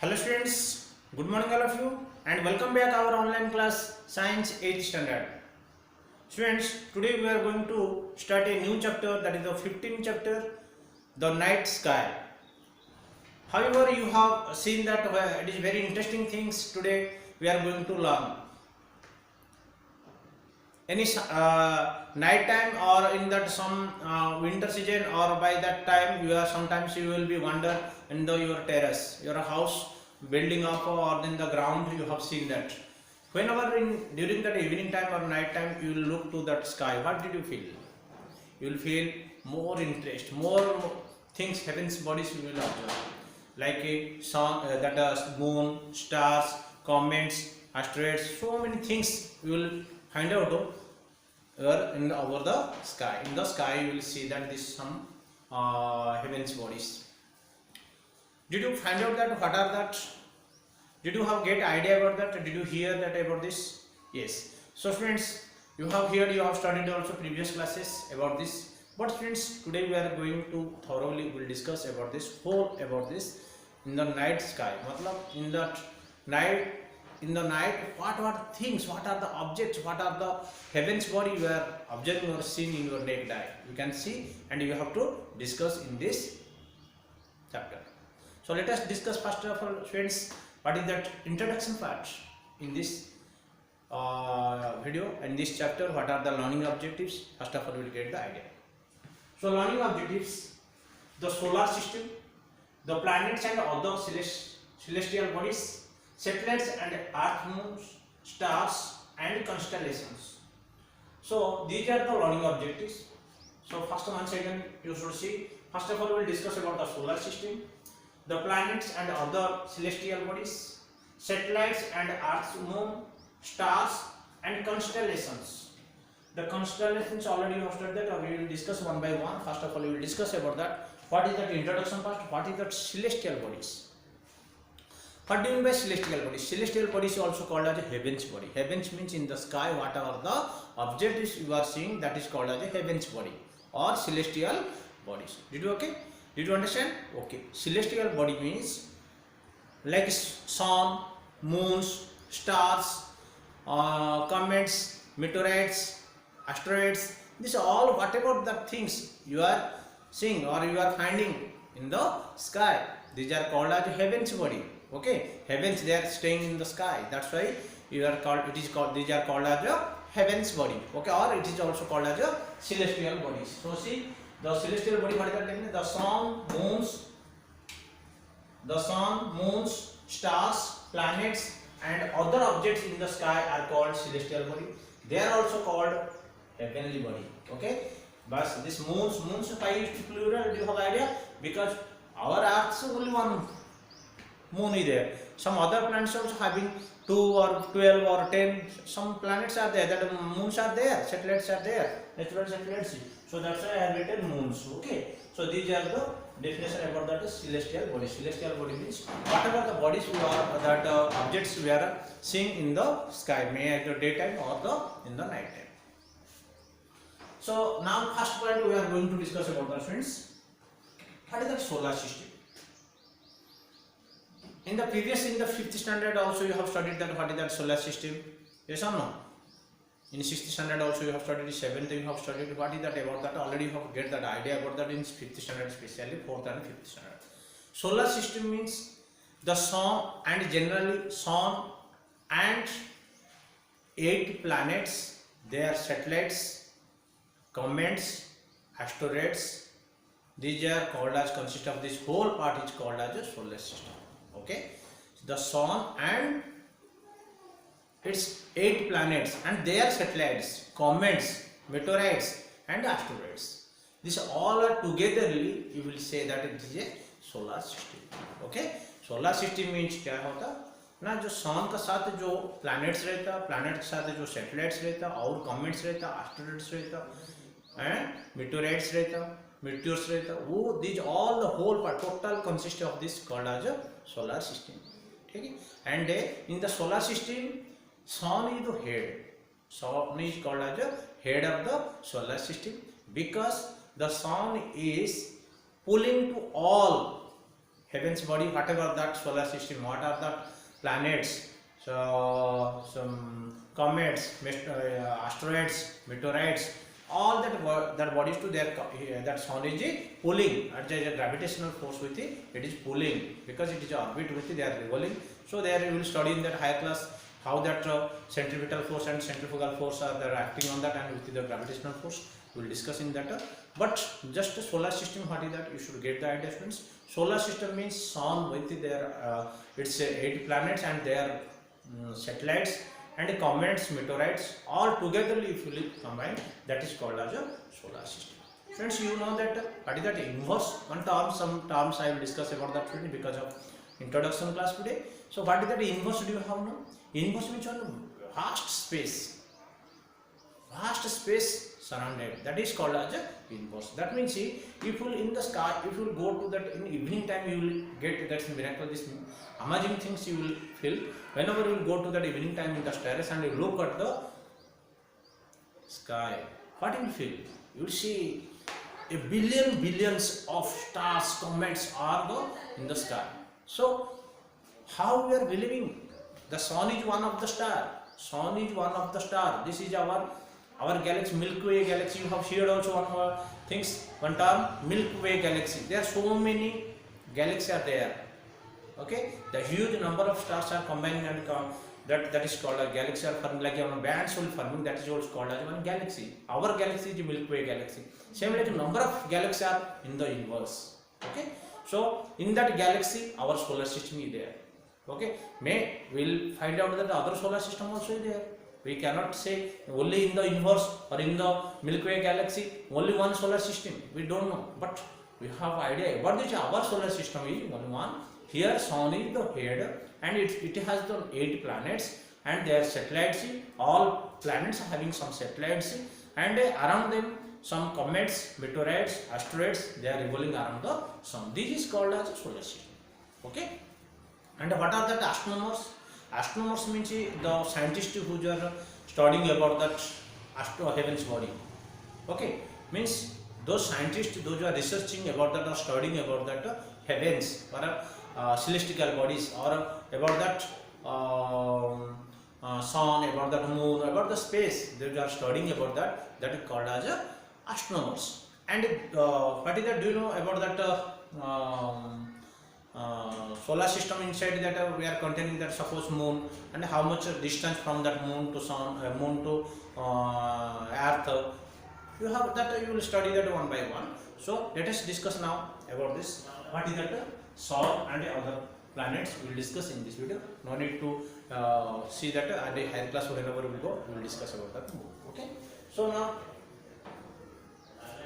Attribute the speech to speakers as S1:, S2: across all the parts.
S1: Hello students, good morning all of you and welcome back our online class Science 8th standard. Students, today we are going to start a new chapter, that is the 15th chapter, the night sky. However, you have seen that it is very interesting things today we are going to learn. Any night time or in that some winter season or by that time you are sometimes you will be wander in your terrace, your house building up or in the ground you have seen that. Whenever during that evening time or night time you will look to that sky, what did you feel? You will feel more interest, more things, heaven's bodies you will observe, like a sun, that moon, stars, comets, asteroids, so many things you will find out over the sky. In the sky you will see that this some heaven's bodies. Did you find out that what are that? Did you have get idea about that? Did you hear that about this? Yes. So friends, you have studied also previous classes about this. But friends, today we are going to thoroughly will discuss about this in the night sky. Matlab in the night, what are things, what are the objects, what are the heavens body you are observing or seeing in your naked eye. You can see and you have to discuss in this chapter. So let us discuss first of all, friends, what is that introduction part in this video and this chapter. What are the learning objectives? First of all, we will get the idea. So learning objectives: the solar system, the planets and other celestial bodies, satellites and earth, moons, stars and constellations. So these are the learning objectives. So first once again you should see. First of all, we will discuss about the solar system, the planets and other celestial bodies, satellites and earth's moon, stars and constellations. The constellations already you have studied that, we will discuss one by one. First of all, we will discuss about that. What is that introduction part? What is that celestial bodies? What do you mean by celestial bodies? Celestial bodies is also called as a heavens body. Heavens means in the sky, whatever the object is you are seeing, that is called as a heavens body or celestial bodies. Did you okay? Did you understand? Okay. Celestial body means like sun, moons, stars, comets, meteorites, asteroids. These are all whatever the things you are seeing or you are finding in the sky. These are called as heavens body. Okay, heavens, they are staying in the sky. That's why you are called. It is called. These are called as a heavens body. Okay, or it is also called as a celestial bodies. So see, the celestial body, what is that definitely? The sun, moons, stars, planets, and other objects in the sky are called celestial body. They are also called heavenly body. Okay, but this moons, why is plural? Do you have idea? Because our Earth is only one moon is there. Some other planets also having 2 or 12 or 10. Some planets are there, that moons are there, satellites are there, natural satellites. So that's why I have written moons. Okay. So these are the definition about that celestial body. Celestial body means whatever the bodies we are, that objects we are seeing in the sky, may at the daytime or in the night time. So now first point we are going to discuss about the friends. What is the solar system? In the 5th standard also you have studied that what is that solar system. Yes or no? In 6th standard also you have studied, 7th you have studied. What is that about that? Already you have get that idea about that in 5th standard, especially 4th and 5th standard. Solar system means the sun and generally sun and 8 planets, their satellites, comets, asteroids. These are called as, consist of this whole part is called as a solar system. Okay, the sun and its 8 planets and their satellites, comets, meteorites and asteroids. These all are togetherly, you will say that it is a solar system. Okay, solar system means क्या होता ना, जो सन का साथ जो planets रहता, planet के साथ जो satellites रहता और comets रहता, asteroids रहता and meteorites रहता, meteors रहता, वो these all the whole part total consist of this called as a solar system. ठीक है, and in the solar system sun is the head. Sun is called as the head of the solar system because the sun is pulling to all heavens body, whatever that solar system, what are the planets, so some comets, asteroids, meteorites, all that bodies to their that sun is pulling, and there is a gravitational force with it, it is pulling because it is orbit with it, they are revolving. So there you will study in that higher class how that centripetal force and centrifugal force are there acting on that, and with the gravitational force we will discuss in that. But just a solar system, what is that? You should get the idea, friends. Solar system means sun with their it's 8 planets and their satellites and comets, meteorites, all together if you combine, that is called as a solar system. Friends, you know that what is that inverse? One term, some terms I will discuss about that because of introduction class today. So what is that inverse? Do you have now? Inverse means on vast space surrounded, that is called as a inverse. That means see, if you in the sky, if you go to that in evening time, you will get that miracle, this amazing things you will feel whenever you will go to that evening time in the terrace and you look at the sky. What you will feel? You will see a billions of stars, comets are in the sky. So how we are believing? The sun is one of the star. Sun is one of the star. This is our galaxy, Milky Way galaxy. You have heard also one more things, one term, Milky Way galaxy. There are so many galaxies are there. Okay, the huge number of stars are combined and that is called a galaxy, or forming like a bands will forming, that is also called as one galaxy. Our galaxy is the Milky Way galaxy. Same like number of galaxies are in the universe. Okay, so in that galaxy our solar system is there. Okay, may we'll find out that the other solar system also is there. We cannot say only in the universe or in the Milky Way galaxy only one solar system. We don't know, but we have idea about this. Our solar system is only one. Here sun is the head, and it has the 8 planets and their satellites. All planets are having some satellites, and around them some comets, meteorites, asteroids, they are revolving around the sun. This is called as a solar system. Okay. And what are that astronomers? Astronomers means the scientists who are studying about that heavens body. Okay, means those scientists, those who are researching about that or studying about that heavens or celestial bodies, or about that sun, about that moon, about the space, they are studying about that. That is called as astronomers. And what is that? Do you know about that? Solar system inside that we are containing that suppose moon, and how much distance from that moon to sun, moon to earth. You have that, you will study that one by one. So let us discuss now about this. What is that sun and other planets? We will discuss in this video. No need to see that at the higher class whenever we go, we will discuss about that. Okay. So now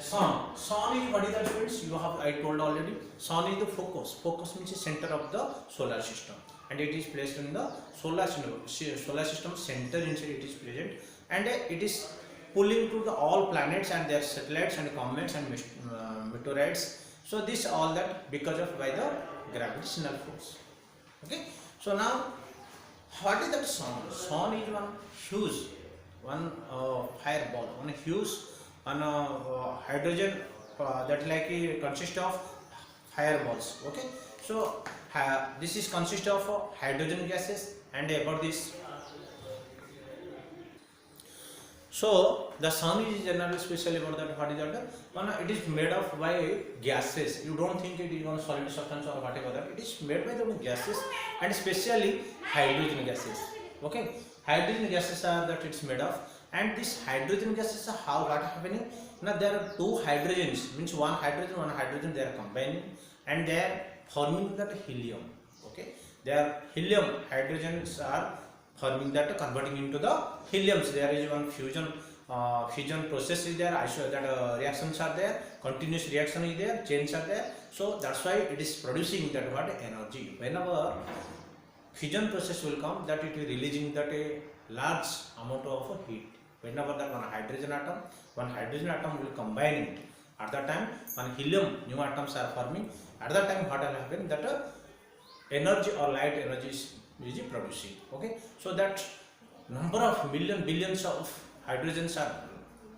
S1: sun is what is that, friends? You have, I told already, sun is the focus means the center of the solar system, and it is placed in the solar system center inside it is present, and it is pulling to the all planets and their satellites and comets and meteorites. So this all that because of by the gravitational force. Okay, so now what is that sun is one huge fireball, one huge hydrogen that like consists of fireballs. Okay, so this is consist of hydrogen gases, and about this, so the sun is generally special about that. What is that? It is made of by gases. You don't think it is one solid substance or whatever that. It is made by the gases, and especially hydrogen gases. Okay, hydrogen gases are that it's made of. And this hydrogen gases, how what happening? Now there are 2 hydrogens, means one hydrogen they are combining, and they are forming that helium. Okay, their helium hydrogens are forming that, converting into the heliums. There is one fusion process is there, that reactions are there, continuous reaction is there, chains are there. So that's why it is producing that what energy. Whenever fusion process will come, that it is releasing that a large amount of heat. Whenever that one hydrogen atom will combine it, at that time one helium new atoms are forming. At that time what will happen? That energy or light energy is producing. Okay, so that number of billions of hydrogens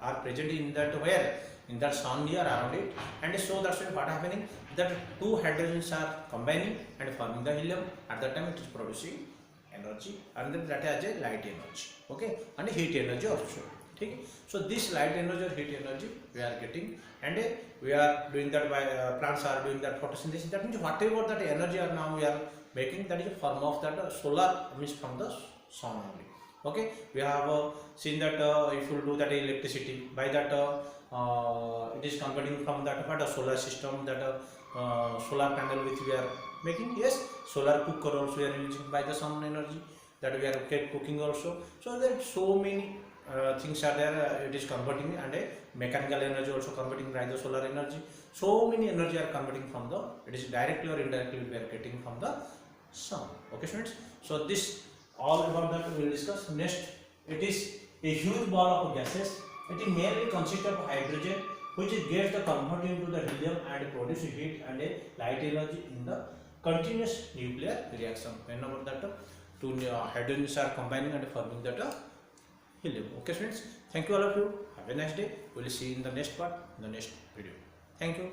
S1: are present in that, where in that sun here around it, and so that's what happening, that two hydrogens are combining and forming the helium. At that time it is producing energy, and then that has a light energy, okay, and heat energy also. Okay? So this light energy or heat energy we are getting, and we are doing that by plants are doing that photosynthesis. That means whatever that energy are now we are making, that is a form of that solar, means from the sun only. Okay, we have seen that if you do that electricity by that it is converting from that part of solar system, that solar panel which we are making. Yes, solar cooker also we are using by the sun energy, that we are cooking also. So there are so many things are there, it is converting, and a mechanical energy also converting by the solar energy. So many energy are converting from the, it is directly or indirectly we are getting from the sun. Okay students, so this all about that we will discuss. Next, it is a huge ball of gases. It is mainly consists of hydrogen, which gets the converted into the helium and produce heat and a light energy in the continuous nuclear reaction. Whenever that two hydrogens are combining and forming that helium. Okay friends, thank you all of you. Have a nice day. We will see you in the next part, in the next video. Thank you.